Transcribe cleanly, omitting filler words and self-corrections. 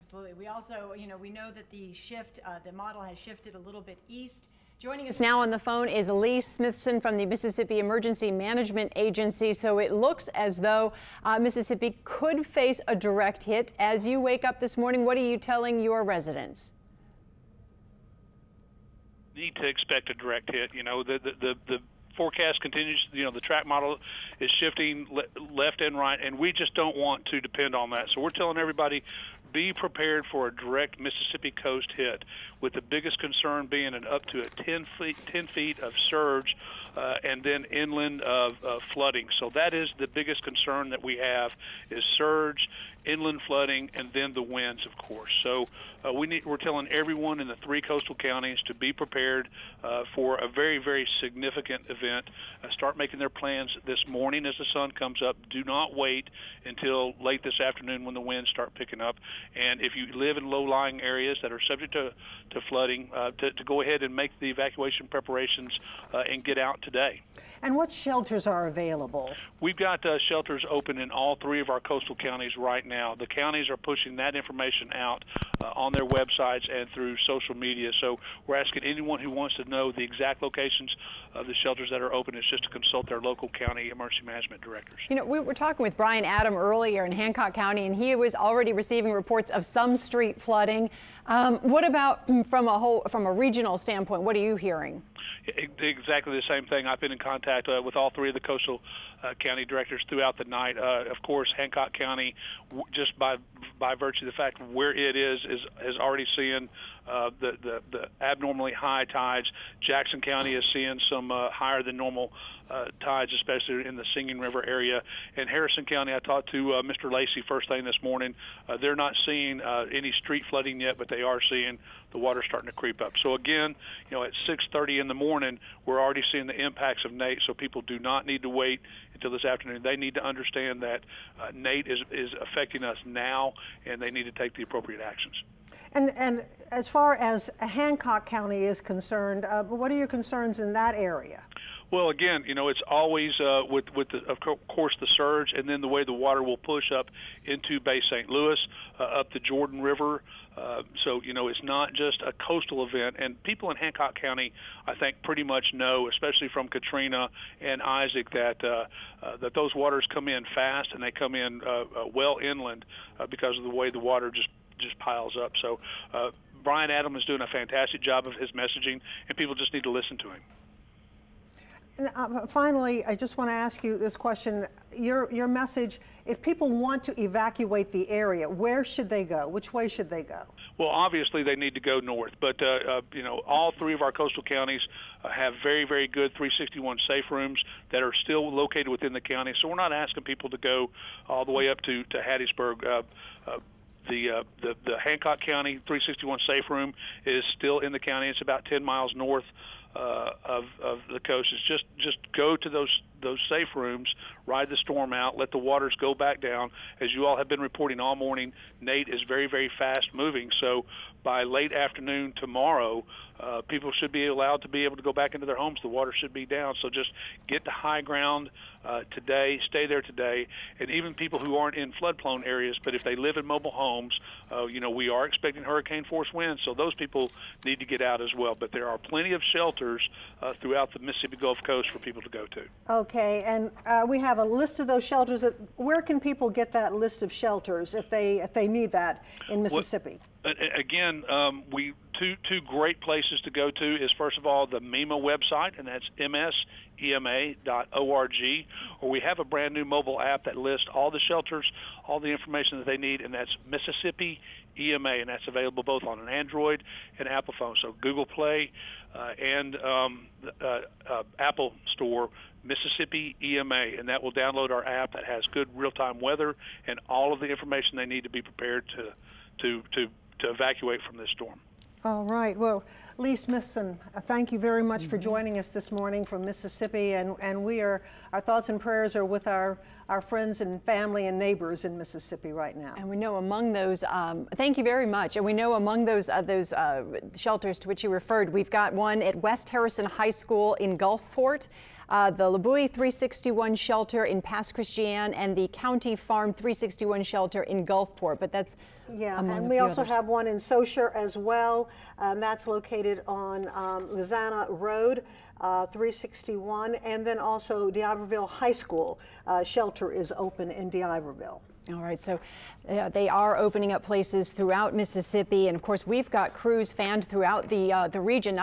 Absolutely. We also, we know that the model has shifted a little bit east. Joining us now on the phone is Lee Smithson from the Mississippi Emergency Management Agency. So it looks as though Mississippi could face a direct hit. As you wake up this morning, what are you telling your residents? Need to expect a direct hit. The forecast continues. The track model is shifting left and right, and we just don't want to depend on that. So we're telling everybody, be prepared for a direct Mississippi coast hit, with the biggest concern being up to 10 feet of surge and then inland of flooding. So that is the biggest concern that we have, is surge, inland flooding, and then the winds, of course. So we're telling everyone in the 3 coastal counties to be prepared for a very, very significant event. Start making their plans this morning as the sun comes up. Do not wait until late this afternoon when the winds start picking up. And if you live in low-lying areas that are subject to flooding, to go ahead and make the evacuation preparations and get out today. And what shelters are available? We've got shelters open in all 3 of our coastal counties right now. The counties are pushing that information out on their websites and through social media. So we're asking anyone who wants to know the exact locations of the shelters that are open is just to consult their local county emergency management directors. We were talking with Brian Adam earlier in Hancock County, and he was already receiving reports of some street flooding. What about from a regional standpoint? What are you hearing? Exactly the same thing. I've been in contact with all 3 of the coastal county directors throughout the night. Of course, Hancock County, just by virtue of the fact of where it is already seeing the abnormally high tides. Jackson County is seeing some higher than normal tides, especially in the Singing River area. In Harrison County, I talked to Mr. Lacey first thing this morning. They're not seeing any street flooding yet, but they are seeing the water starting to creep up. So again, at 6:30 in the morning, we're already seeing the impacts of Nate. So people do not need to wait until this afternoon. They need to understand that Nate is affecting us now, and they need to take the appropriate actions. And as far as Hancock County is concerned, what are your concerns in that area? Well, again, it's always with of course, the surge, and then the way the water will push up into Bay St. Louis, up the Jordan River. So, it's not just a coastal event. And people in Hancock County, I think, pretty much know, especially from Katrina and Isaac, that those waters come in fast, and they come in well inland because of the way the water just piles up. So Brian Adam is doing a fantastic job of his messaging, and people just need to listen to him. And finally, I just want to ask you this question. Your message, if people want to evacuate the area, where should they go? Which way should they go? Well, obviously they need to go north, but all 3 of our coastal counties have very, very good 361 safe rooms that are still located within the county. So we're not asking people to go all the way up to Hattiesburg. The Hancock County 361 safe room is still in the county. It's about 10 miles north of the coast. It's just go to those safe rooms, ride the storm out, let the waters go back down. As you all have been reporting all morning, Nate is very, very fast moving. So by late afternoon tomorrow, people should be allowed to be able to go back into their homes. The water should be down. So just get to high ground today, stay there today. And even people who aren't in flood-prone areas, but if they live in mobile homes, we are expecting hurricane-force winds, so those people need to get out as well. But there are plenty of shelters throughout the Mississippi Gulf Coast for people to go to. Okay, and we have a list of those shelters. Where can people get that list of shelters if they need that in Mississippi? Again, two great places to go to is, first of all, the MEMA website, and that's msema.org, or we have a brand new mobile app that lists all the shelters, all the information that they need, and that's Mississippi EMA, and that's available both on an Android and Apple phone. So Google Play and Apple Store, Mississippi EMA, and that will download our app that has good real-time weather and all of the information they need to be prepared to evacuate from this storm. All right. Well, Lee Smithson, thank you very much for joining us this morning from Mississippi, and our thoughts and prayers are with our friends and family and neighbors in Mississippi right now. And we know among those, thank you very much. And we know among those shelters to which you referred, we've got one at West Harrison High School in Gulfport. the LaBowie 361 shelter in Pass Christian and the County Farm 361 shelter in Gulfport, but that's and we also have one in Saussure as well. That's located on Lizana Road, 361, and then also D'Iberville High School shelter is open in D'Iberville. All right, so they are opening up places throughout Mississippi, and of course we've got crews fanned throughout the region.